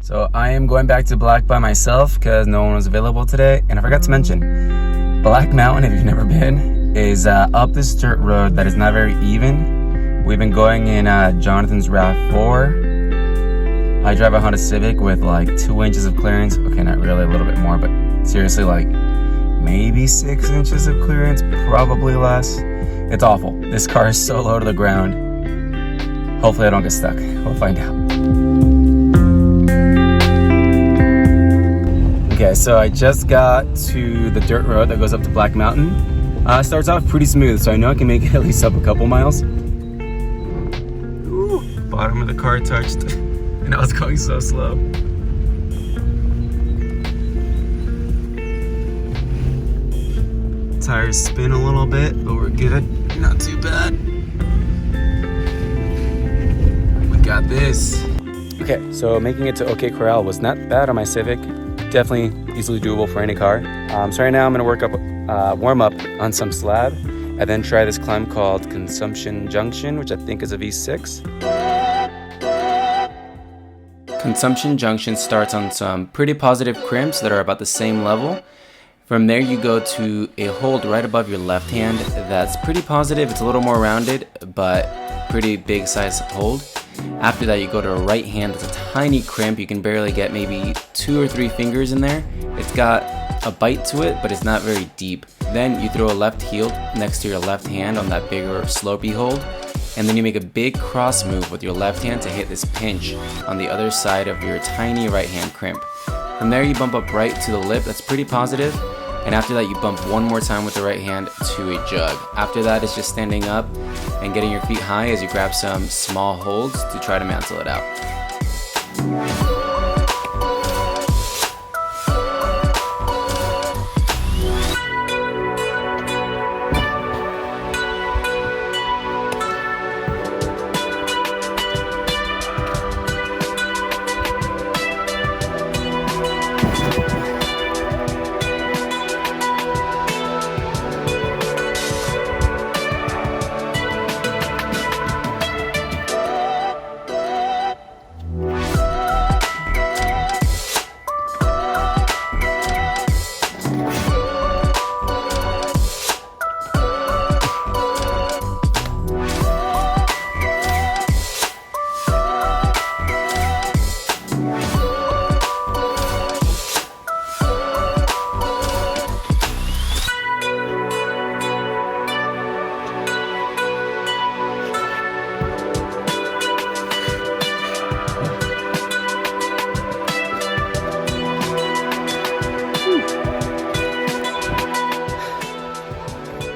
So I am going back to Black by myself because no one was available today. And I forgot to mention, Black Mountain, if you've never been, is up this dirt road that is not very even. We've been going in Jonathan's RAV4. I drive a Honda Civic with like 2 inches of clearance. Okay, not really, a little bit more, but seriously, like maybe 6 inches of clearance, probably less. It's awful. This car is so low to the ground. Hopefully I don't get stuck. We'll find out. Okay, so I just got to the dirt road that goes up to Black Mountain. Starts off pretty smooth, so I know I can make it at least up a couple miles. Ooh, bottom of the car touched, and I was going so slow. Tires spin a little bit, but we're good. Not too bad. We got this. Okay, so making it to OK Corral was not bad on my Civic. Definitely easily doable for any car. So right now I'm gonna warm up on some slab and then try this climb called Consumption Junction, which I think is a V6. Consumption Junction starts on some pretty positive crimps that are about the same level. From there you go to a hold right above your left hand that's pretty positive. It's a little more rounded, but pretty big size hold. After that you go to a right hand. It's a tiny crimp. You can barely get maybe 2 or 3 fingers in there. It's got a bite to it, but it's not very deep. Then you throw a left heel next to your left hand on that bigger slopey hold. And then you make a big cross move with your left hand to hit this pinch on the other side of your tiny right hand crimp. From there you bump up right to the lip. That's pretty positive. And after that you bump one more time with the right hand to a jug. After that it's just standing up and getting your feet high as you grab some small holds to try to mantle it out.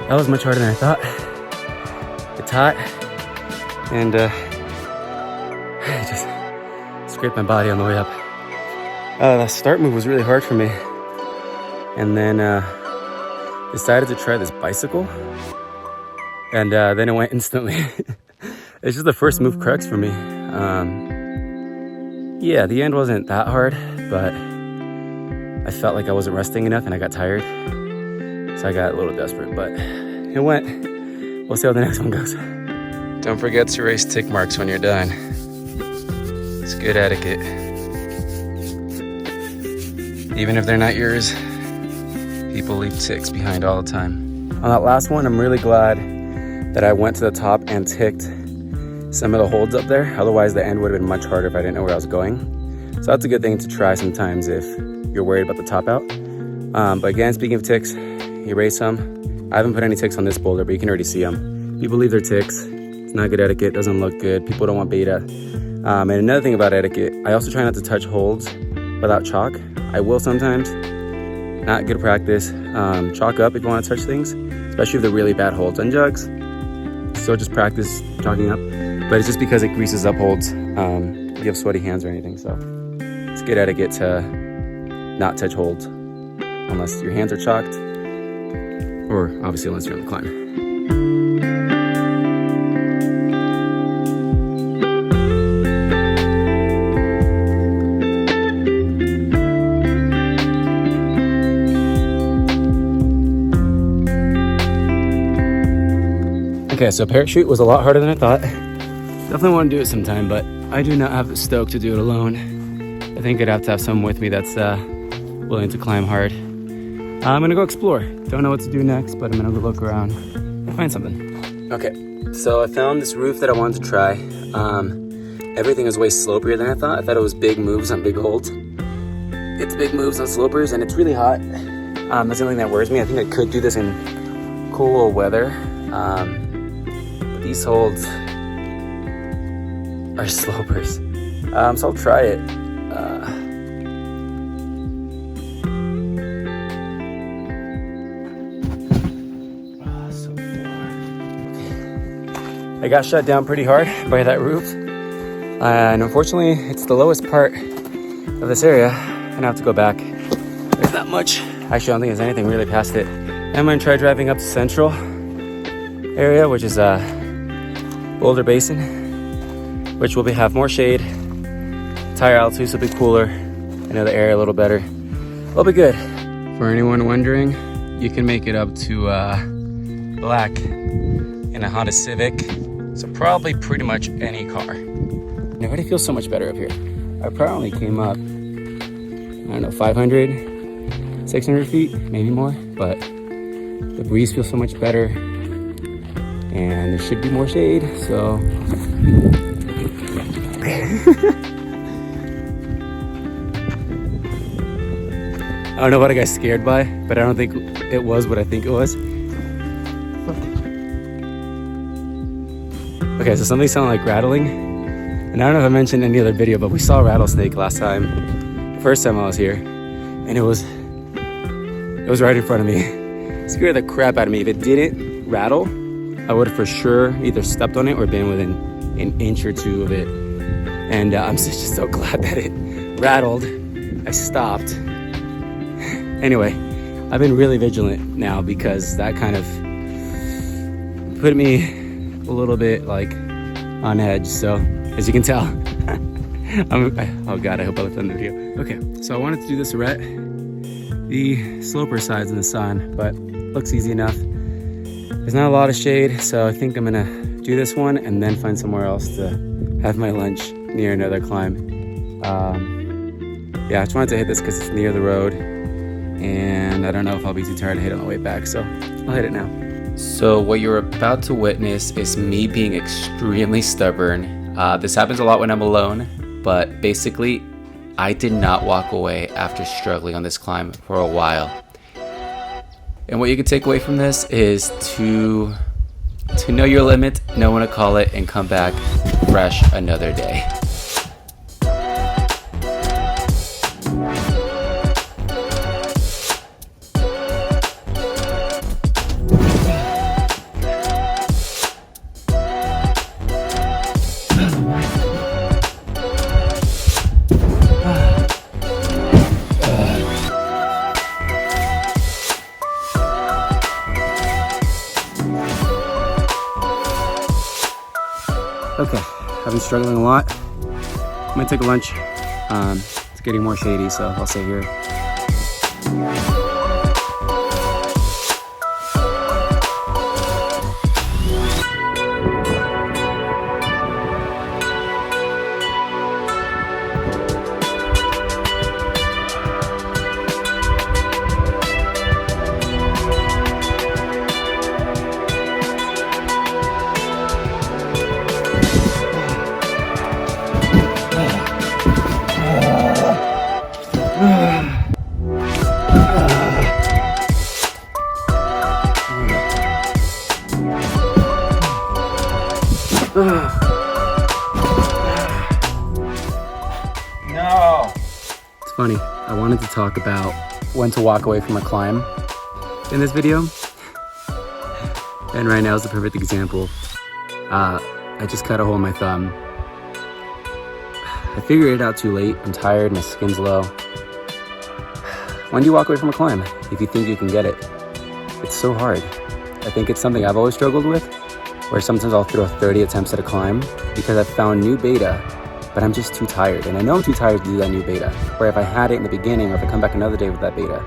That was much harder than I thought. It's hot, and I just scraped my body on the way up. The start move was really hard for me, and then decided to try this bicycle, and then it went instantly. It's just the first move crux for me. Yeah, the end wasn't that hard, but I felt like I wasn't resting enough, and I got tired. So I got a little desperate, but it went. We'll see how the next one goes. Don't forget to erase tick marks when you're done. It's good etiquette. Even if they're not yours, people leave ticks behind all the time. On that last one, I'm really glad that I went to the top and ticked some of the holds up there. Otherwise, the end would have been much harder if I didn't know where I was going. So that's a good thing to try sometimes if you're worried about the top out. But again, speaking of ticks, erase them. I haven't put any ticks on this boulder, but you can already see them. People leave their ticks. It's not good etiquette. Doesn't look good. People don't want beta. And another thing about etiquette, I also try not to touch holds without chalk. I will sometimes. Not good practice. Chalk up if you want to touch things, especially if they're really bad holds on jugs. So just practice chalking up. But it's just because it greases up holds. You have sweaty hands or anything, so it's good etiquette to not touch holds unless your hands are chalked. Or obviously unless you're on the climb. Okay, so parachute was a lot harder than I thought. Definitely want to do it sometime, but I do not have the stoke to do it alone. I think I'd have to have someone with me that's willing to climb hard. I'm gonna go explore. Don't know what to do next, but I'm gonna go look around and find something. Okay, so I found this roof that I wanted to try. Everything is way slopier than I thought. I thought it was big moves on big holds. It's big moves on slopers, and it's really hot. That's the only thing that worries me. I think I could do this in cool weather. But these holds are slopers. So I'll try it. So far. I got shut down pretty hard by that roof. And unfortunately, it's the lowest part of this area. And I have to go back. There's not much. Actually, I don't think there's anything really past it. I'm gonna try driving up to Central area, which is Boulder Basin, which will have more shade. Tire altitudes will be cooler. I know the area a little better. It'll be good. For anyone wondering, you can make it up to Black in a Honda Civic. So probably pretty much any car. It already feels so much better up here. I probably came up, I don't know, 500, 600 feet, maybe more, but the breeze feels so much better and there should be more shade, so. I don't know what I got scared by, but I don't think it was what I think it was. Okay, so something sounded like rattling. And I don't know if I mentioned in any other video, but we saw a rattlesnake last time, first time I was here, and it was right in front of me. It scared the crap out of me. If it didn't rattle, I would have for sure either stepped on it or been within an inch or two of it. And I'm just so glad that it rattled. I stopped. Anyway, I've been really vigilant now because that kind of put me a little bit like on edge. So as you can tell, oh God, I hope I left on the video. Okay, so I wanted to do this ret, the sloper sides in the sun, but looks easy enough. There's not a lot of shade, so I think I'm gonna do this one and then find somewhere else to have my lunch near another climb. Yeah, I just wanted to hit this because it's near the road, and I don't know if I'll be too tired to hit on the way back, so I'll hit it now. So what you're about to witness is me being extremely stubborn. This happens a lot when I'm alone, but basically, I did not walk away after struggling on this climb for a while. And what you can take away from this is to know your limit, know when to call it, and come back fresh another day. Okay, I've been struggling a lot. I'm gonna take a lunch. It's getting more shady, so I'll stay here. No. It's funny, I wanted to talk about when to walk away from a climb in this video. And right now is the perfect example. I just cut a hole in my thumb. I figured it out too late. I'm tired, my skin's low. When do you walk away from a climb if you think you can get it? It's so hard. I think it's something I've always struggled with, where sometimes I'll throw 30 attempts at a climb because I've found new beta, but I'm just too tired. And I know I'm too tired to do that new beta, where if I had it in the beginning or if I come back another day with that beta,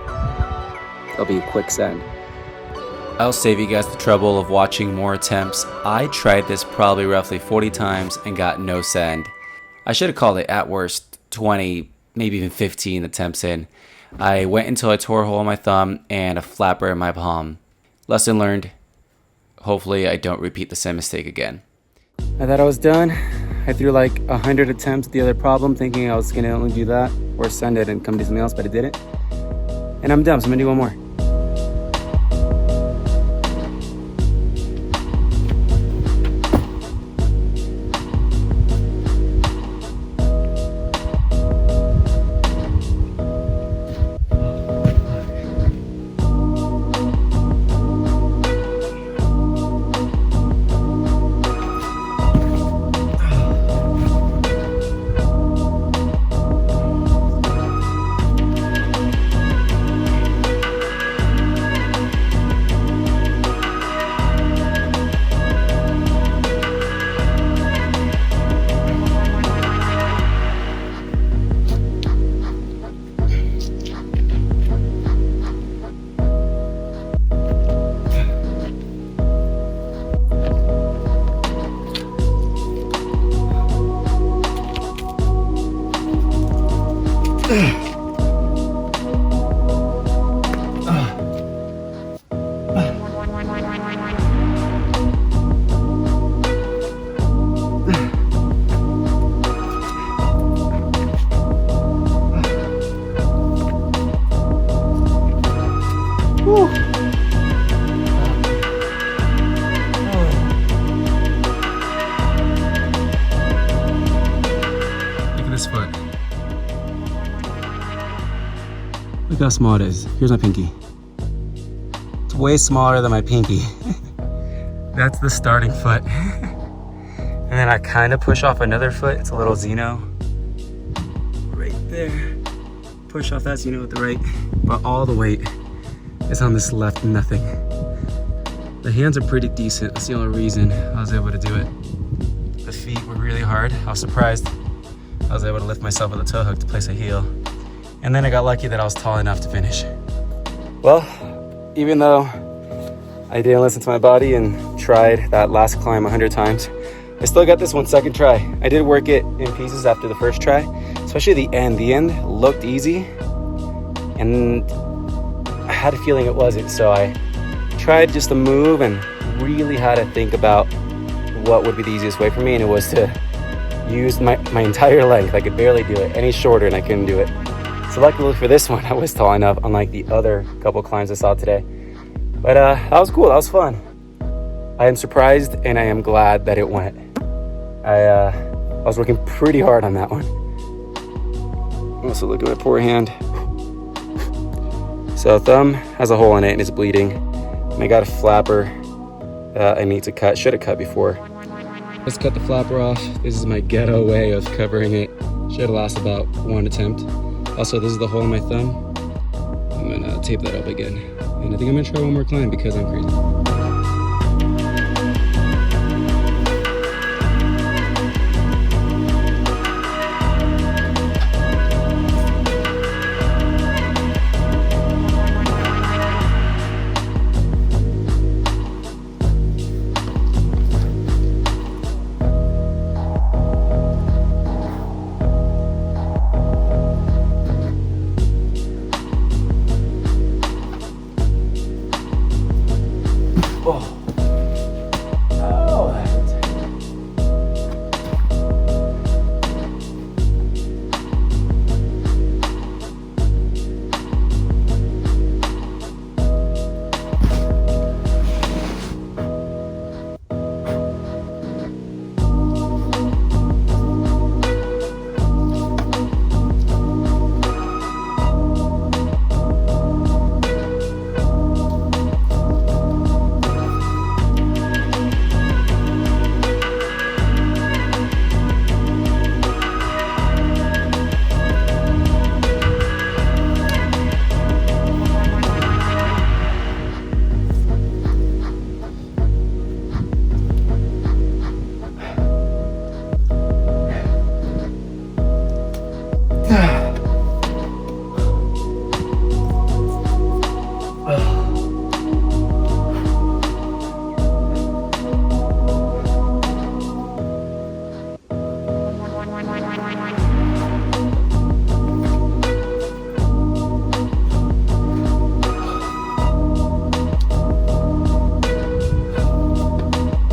it'll be a quick send. I'll save you guys the trouble of watching more attempts. I tried this probably roughly 40 times and got no send. I should have called it at worst 20 maybe even 15 attempts in. I went until I tore a hole in my thumb and a flapper in my palm. Lesson learned. Hopefully I don't repeat the same mistake again. I thought I was done. I threw like 100 attempts at the other problem, thinking I was gonna only do that or send it and come do something else, but I didn't. And I'm done, so I'm gonna do one more. Look how small it is. Here's my pinky. It's way smaller than my pinky. That's the starting foot. And then I kind of push off another foot. It's a little Xeno. Right there. Push off that Xeno with the right. But all the weight is on this left nothing. The hands are pretty decent. That's the only reason I was able to do it. The feet were really hard. I was surprised I was able to lift myself with a toe hook to place a heel. And then I got lucky that I was tall enough to finish. Well, even though I didn't listen to my body and tried that last climb 100 times, I still got this one second try. I did work it in pieces after the first try, especially the end. The end looked easy, and I had a feeling it wasn't. So I tried just to move and really had to think about what would be the easiest way for me, and it was to use my entire length. I could barely do it any shorter, and I couldn't do it. So luckily for this one, I was tall enough, unlike the other couple climbs I saw today. But that was cool, that was fun. I am surprised and I am glad that it went. I was working pretty hard on that one. Also look at my poor hand. So thumb has a hole in it and it's bleeding. And I got a flapper I need to cut, should have cut before. Let's cut the flapper off. This is my ghetto way of covering it. Should have lasted about one attempt. Also, this is the hole in my thumb. I'm gonna tape that up again. And I think I'm gonna try one more climb because I'm crazy.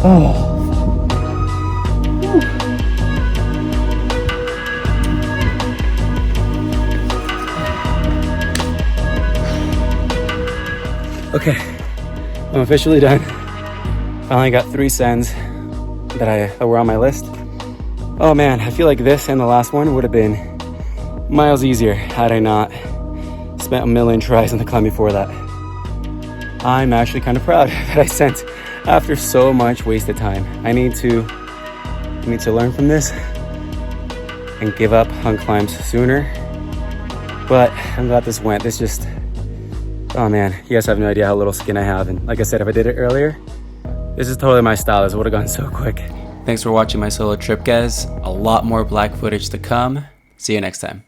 Okay, I'm officially done. Finally got 3 sends that were on my list. Oh man, I feel like this and the last one would have been miles easier had I not spent a million tries on the climb before that. I'm actually kind of proud that I sent after so much wasted time. I need to learn from this and give up on climbs sooner. But I'm glad this went. This just, oh man, you guys have no idea how little skin I have. And like I said, if I did it earlier, this is totally my style. This would have gone so quick. Thanks for watching my solo trip, guys. A lot more black footage to come. See you next time.